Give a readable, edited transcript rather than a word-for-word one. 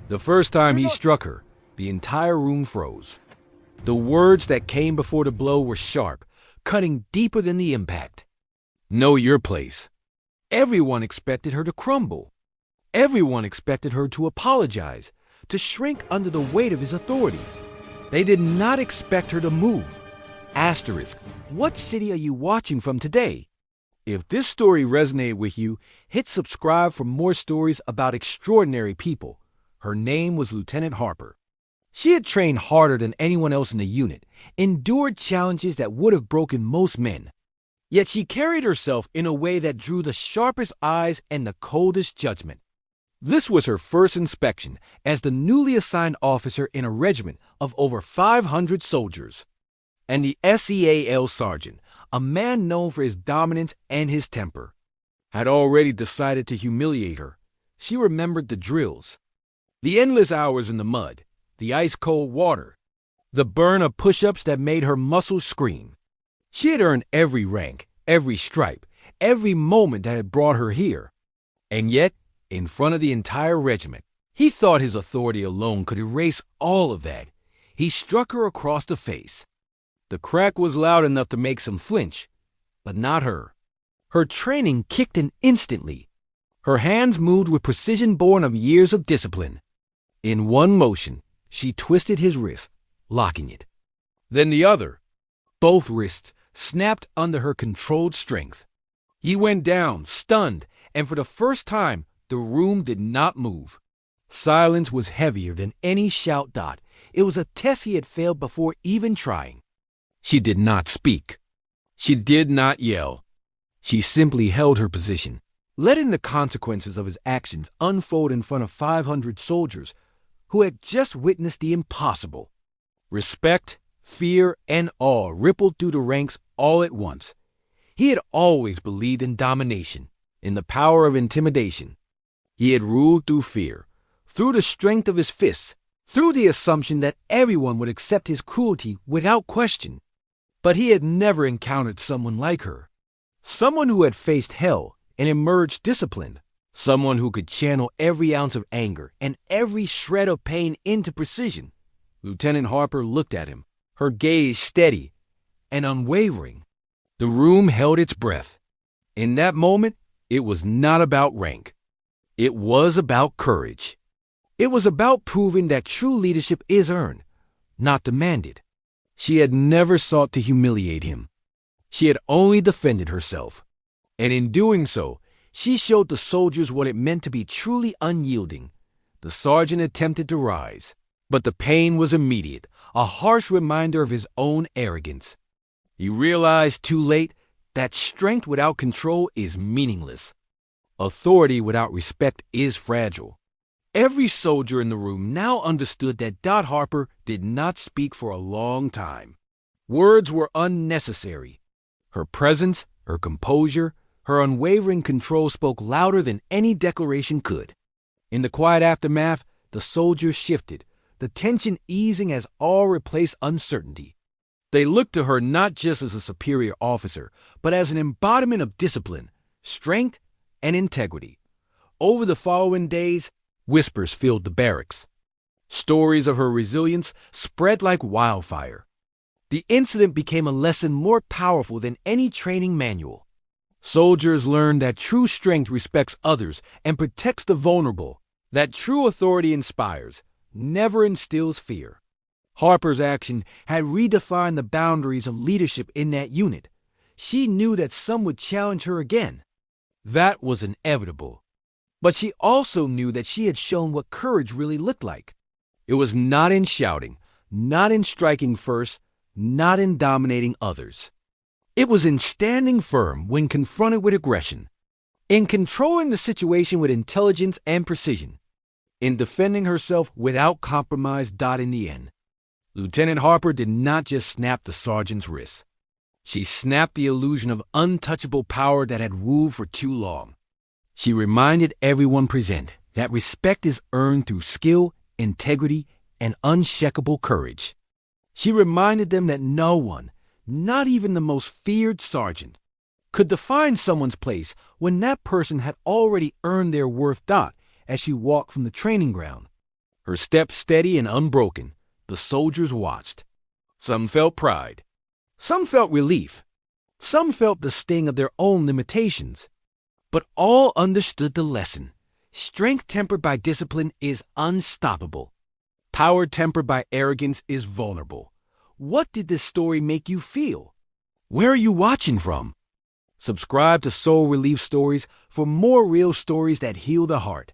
The first time he struck her, the entire room froze. The words that came before the blow were sharp, cutting deeper than the impact. Know your place. Everyone expected her to crumble. Everyone expected her to apologize, to shrink under the weight of his authority. They did not expect her to move. Asterisk, what city are you watching from today? If this story resonated with you, hit subscribe for more stories about extraordinary people. Her name was Lieutenant Harper. She had trained harder than anyone else in the unit, endured challenges that would have broken most men. Yet she carried herself in a way that drew the sharpest eyes and the coldest judgment. This was her first inspection as the newly assigned officer in a regiment of over 500 soldiers. And the SEAL sergeant, a man known for his dominance and his temper, had already decided to humiliate her. She remembered the drills, the endless hours in the mud, the ice-cold water, the burn of push-ups that made her muscles scream. She had earned every rank, every stripe, every moment that had brought her here. And yet, in front of the entire regiment, he thought his authority alone could erase all of that. He struck her across the face. The crack was loud enough to make some flinch, but not her. Her training kicked in instantly. Her hands moved with precision born of years of discipline. In one motion, she twisted his wrist, locking it. Then the other. Both wrists snapped under her controlled strength. He went down, stunned, and for the first time, the room did not move. Silence was heavier than any shout. It was a test he had failed before even trying. She did not speak. She did not yell. She simply held her position, letting the consequences of his actions unfold in front of 500 soldiers who had just witnessed the impossible. Respect, fear, and awe rippled through the ranks all at once. He had always believed in domination, in the power of intimidation. He had ruled through fear, through the strength of his fists, through the assumption that everyone would accept his cruelty without question. But he had never encountered someone like her. Someone who had faced hell and emerged disciplined. Someone who could channel every ounce of anger and every shred of pain into precision. Lieutenant Harper looked at him, her gaze steady and unwavering. The room held its breath. In that moment, it was not about rank. It was about courage. It was about proving that true leadership is earned, not demanded. She had never sought to humiliate him. She had only defended herself. And in doing so, she showed the soldiers what it meant to be truly unyielding. The sergeant attempted to rise, but the pain was immediate, a harsh reminder of his own arrogance. He realized too late that strength without control is meaningless. Authority without respect is fragile. Every soldier in the room now understood that Harper did not speak for a long time. Words were unnecessary. Her presence, her composure, her unwavering control spoke louder than any declaration could. In the quiet aftermath, the soldiers shifted, the tension easing as awe replaced uncertainty. They looked to her not just as a superior officer, but as an embodiment of discipline, strength, and integrity. Over the following days, whispers filled the barracks. Stories of her resilience spread like wildfire. The incident became a lesson more powerful than any training manual. Soldiers learned that true strength respects others and protects the vulnerable, that true authority inspires, never instills fear. Harper's action had redefined the boundaries of leadership in that unit. She knew that some would challenge her again. That was inevitable. But she also knew that she had shown what courage really looked like. It was not in shouting, not in striking first, not in dominating others. It was in standing firm when confronted with aggression, in controlling the situation with intelligence and precision, in defending herself without compromise. In the end, Lieutenant Harper did not just snap the sergeant's wrist. She snapped the illusion of untouchable power that had ruled for too long. She reminded everyone present that respect is earned through skill, integrity, and unshakable courage. She reminded them that no one, not even the most feared sergeant, could define someone's place when that person had already earned their worth. As she walked from the training ground, Her step steady and unbroken, the soldiers watched. Some felt pride. Some felt relief. Some felt the sting of their own limitations. But all understood the lesson. Strength tempered by discipline is unstoppable. Power tempered by arrogance is vulnerable. What did this story make you feel? Where are you watching from? Subscribe to Soul Relief Stories for more real stories that heal the heart.